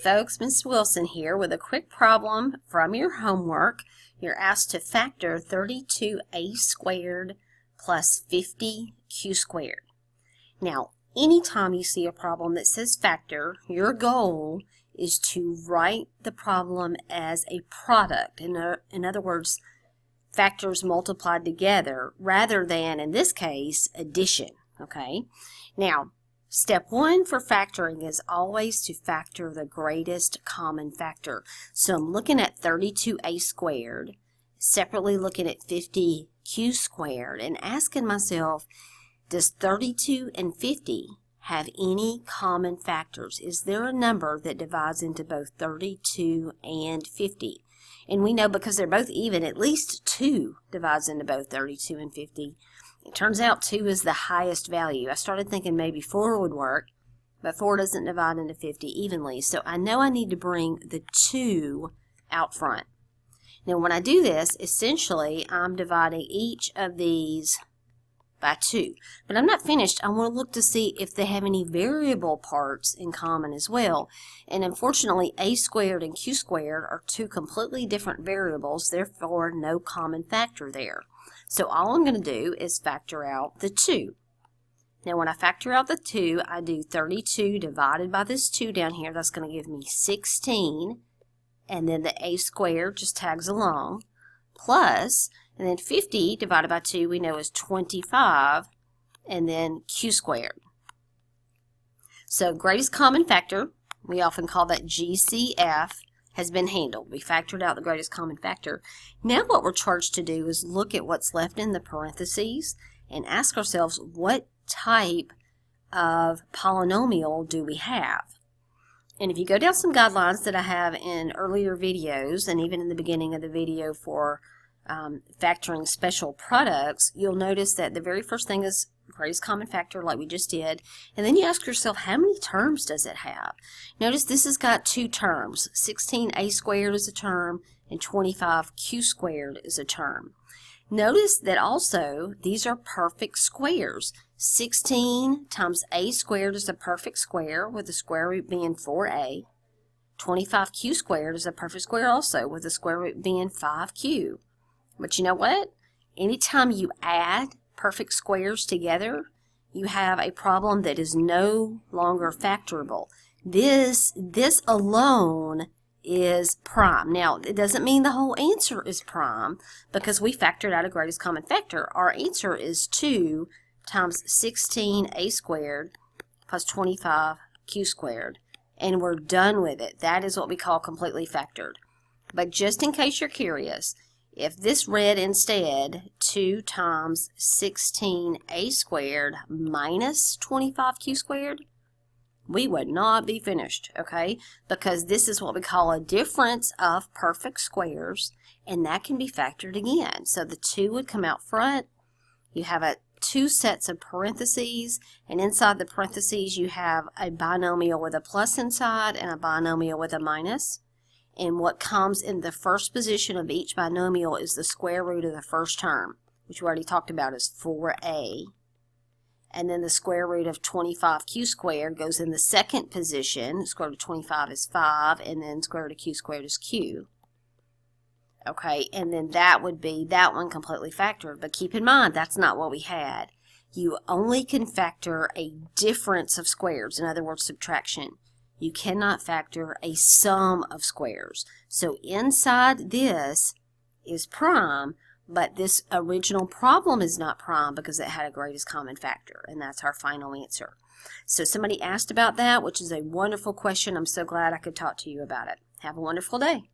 folks, Miss Wilson here with a quick problem from your homework. You're asked to factor 32a squared plus 50q squared. Now, anytime you see a problem that says factor, your goal is to write the problem as a product. In other words, factors multiplied together rather than, in this case, addition. Okay? Now, step one for factoring is always to factor the greatest common factor. So I'm looking at 32a squared, separately looking at 50q squared, and asking myself, does 32 and 50 have any common factors? Is there a number that divides into both 32 and 50? And we know because they're both even, at least 2 divides into both 32 and 50. It turns out 2 is the highest value. I started thinking maybe 4 would work, but 4 doesn't divide into 50 evenly. So I know I need to bring the 2 out front. Now when I do this, essentially I'm dividing each of these by 2. But I'm not finished. I want to look to see if they have any variable parts in common as well. And unfortunately, a squared and q squared are 2 completely different variables, therefore no common factor there. So all I'm going to do is factor out the 2. Now when I factor out the 2, I do 32 divided by this 2 down here. That's going to give me 16. And then the a squared just tags along. Plus, and then 50 divided by 2 we know is 25. And then q squared. So greatest common factor, we often call that GCF, has been handled. We factored out the greatest common factor. Now what we're charged to do is look at what's left in the parentheses and ask ourselves, what type of polynomial do we have? And if you go down some guidelines that I have in earlier videos and even in the beginning of the video for factoring special products, you'll notice that the very first thing is greatest common factor like we just did, and then you ask yourself, how many terms does it have? Notice this has got 2 terms. 16a squared is a term and 25q squared is a term. Notice that also these are perfect squares. 16 times a squared is a perfect square with the square root being 4a. 25q squared is a perfect square also with the square root being 5q. But you know what? Anytime you add perfect squares together, you have a problem that is no longer factorable. This alone is prime. Now, it doesn't mean the whole answer is prime because we factored out a greatest common factor. Our answer is 2 times 16a squared plus 25q squared. And we're done with it. That is what we call completely factored. But just in case you're curious, if this read instead 2 times 16a squared minus 25q squared, we would not be finished, okay? Because this is what we call a difference of perfect squares, and that can be factored again. So the 2 would come out front. You have 2 sets of parentheses, and inside the parentheses you have a binomial with a plus inside and a binomial with a minus. And what comes in the first position of each binomial is the square root of the first term, which we already talked about is 4a. And then the square root of 25q squared goes in the second position. Square root of 25 is 5, and then square root of q squared is q. Okay, and then that would be that one completely factored. But keep in mind, that's not what we had. You only can factor a difference of squares, in other words, subtraction. You cannot factor a sum of squares. So inside this is prime, but this original problem is not prime because it had a greatest common factor, and that's our final answer. So somebody asked about that, which is a wonderful question. I'm so glad I could talk to you about it. Have a wonderful day.